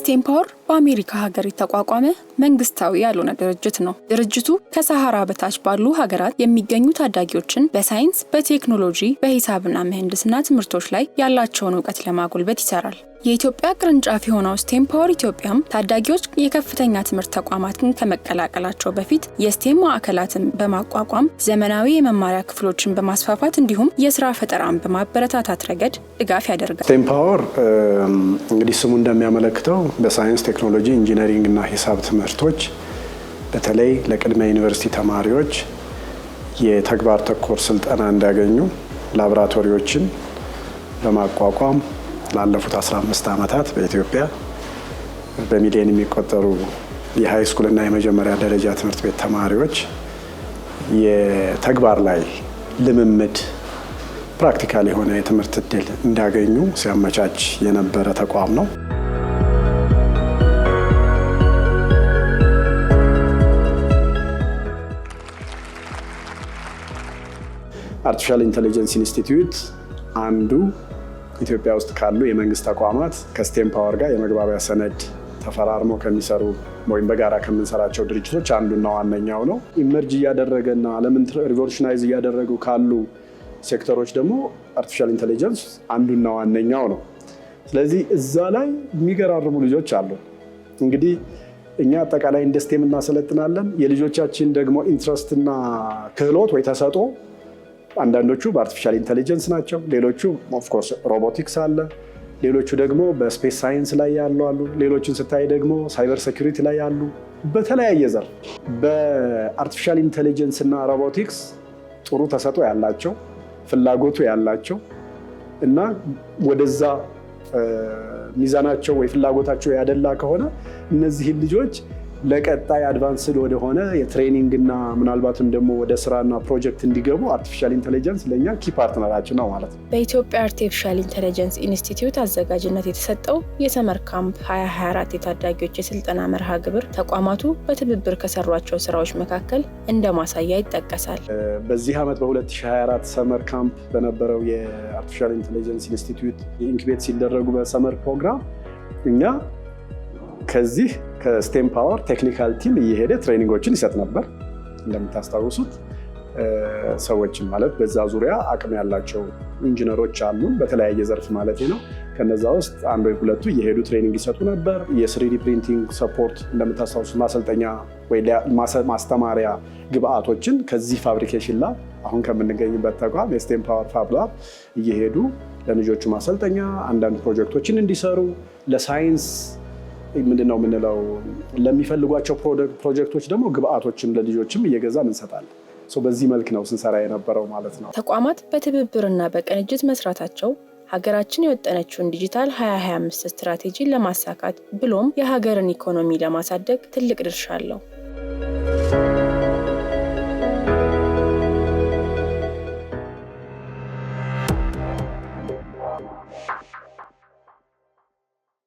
ስቴም ፓወር በአሜሪካ ሀገር የተቋቋመ መንግስታዊ ያልሆነ ድርጅት ነው። ድርጅቱ ከሰሃራ በታች ባሉ ሀገራት የሚገኙ ታዳጊዎችን በሳይንስ፣ በቴክኖሎጂ፣ በሂሳብና ምህንድስና ትምህርቶች ላይ ያላቸውን ዕውቀት ለማጎልበት ይሰራል። የኢትዮጵያ ቅርንጫፍ የሆነው ስቴም ፓወር ኢትዮጵያም ታዳጊዎች የከፍተኛ ትምህርት ተቋማትን ከመቀላቀላቸው በፊት የስቴም ማዕከላትን በማቋቋም ዘመናዊ የመማሪያ ክፍሎችን በማስፋፋት እንዲሁም የስራ ፈጠራን በማበረታታት ረገድ ድጋፍ ያደርጋል። ስቴም ፓወር እንግዲህ ስሙ እንደሚያመለክተው በሳይንስ፣ ቴክኖሎጂ፣ ኢንጂነሪንግ እና ሂሳብ ትምህርቶች በተለይ ለቅድመ ዩኒቨርሲቲ ተማሪዎች የተግባር ተኮር ስልጠና እንዲያገኙ ላቦራቶሪዎችን በማቋቋም ላለፉት 15 ዓመታት በኢትዮጵያ በሚሊዮን የሚቆጠሩ የሃይ ስኩል እና የመጀመሪያ ደረጃ ትምህርት ቤት ተማሪዎች የተግባር ላይ ልምምድ ፕራክቲካል የሆነ የትምህርት ዕድል እንዲያገኙ ሲያመቻች የነበረ ተቋም ነው። አርቲፊሻል ኢንተለጀንስ ኢንስቲትዩት አንዱ ኢትዮጵያ ውስጥ ካሉ የመንግስት ተቋማት ከስቴም ፓወር ጋር የመግባቢያ ሰነድ ተፈራርሞ ከሚሰሩ ወይም በጋራ ከምንሰራቸው ድርጅቶች አንዱና ዋነኛው ነው። ኢመርጅ እያደረገና ዓለምን ሪቮሉሽናይዝ እያደረጉ ካሉ ሴክተሮች ደግሞ አርቲፊሻል ኢንተለጀንስ አንዱና ዋነኛው ነው። ስለዚህ እዛ ላይ የሚገራርሙ ልጆች አሉ። እንግዲህ እኛ አጠቃላይ እንደ ስቴም እናሰለጥናለን። የልጆቻችን ደግሞ ኢንትረስትና ክህሎት ወይ ተሰጥኦ አንዳንዶቹ በአርቲፊሻል ኢንተለጀንስ ናቸው። ሌሎቹ ኦፍኮርስ ሮቦቲክስ አለ። ሌሎቹ ደግሞ በስፔስ ሳይንስ ላይ ያሉ አሉ። ሌሎችን ስታይ ደግሞ ሳይበር ሴኩሪቲ ላይ ያሉ በተለያየ ዘርፍ በአርቲፊሻል ኢንተለጀንስ እና ሮቦቲክስ ጥሩ ተሰጥኦ ያላቸው ፍላጎቱ ያላቸው እና ወደዛ ሚዛናቸው ወይ ፍላጎታቸው ያደላ ከሆነ እነዚህን ልጆች ለቀጣይ አድቫንስድ ወደሆነ የትሬኒንግ እና ምናልባትም ደግሞ ወደ ስራና ፕሮጀክት እንዲገቡ አርቲፊሻል ኢንተለጀንስ ለኛ ኪ ፓርትነራችን ነው ማለት ነው። በኢትዮጵያ አርቲፊሻል ኢንተለጀንስ ኢንስቲትዩት አዘጋጅነት የተሰጠው የሰመር ካምፕ 2024 የታዳጊዎች የስልጠና መርሃ ግብር ተቋማቱ በትብብር ከሰሯቸው ስራዎች መካከል እንደ ማሳያ ይጠቀሳል። በዚህ ዓመት በ2024 ሰመር ካምፕ በነበረው የአርቲፊሻል ኢንተለጀንስ ኢንስቲትዩት ኢንኩቤት ሲደረጉ በሰመር ፕሮግራም እኛ ከዚህ ከስቴም ፓወር ቴክኒካል ቲም እየሄደ ትሬኒንጎችን ይሰጥ ነበር። እንደምታስታውሱት ሰዎችን ማለት በዛ ዙሪያ አቅም ያላቸው ኢንጂነሮች አሉ፣ በተለያየ ዘርፍ ማለት ነው። ከነዛ ውስጥ አንዱ ወይ ሁለቱ እየሄዱ ትሬኒንግ ይሰጡ ነበር። የስሪዲ ፕሪንቲንግ ሰፖርት እንደምታስታውሱት ማሰልጠኛ ወይ ማስተማሪያ ግብአቶችን ከዚህ ፋብሪኬሽን ላብ አሁን ከምንገኝበት ተቋም የስቴም ፓወር ፋብ ላብ እየሄዱ ለልጆቹ ማሰልጠኛ አንዳንድ ፕሮጀክቶችን እንዲሰሩ ለሳይንስ ምንድነው የምንለው ለሚፈልጓቸው ፕሮጀክቶች ደግሞ ግብአቶችን ለልጆችም እየገዛን እንሰጣለን። በዚህ መልክ ነው ስንሰራ የነበረው ማለት ነው። ተቋማት በትብብርና በቅንጅት መስራታቸው ሀገራችን የወጠነችውን ዲጂታል 2025 ስትራቴጂን ለማሳካት ብሎም የሀገርን ኢኮኖሚ ለማሳደግ ትልቅ ድርሻ አለው።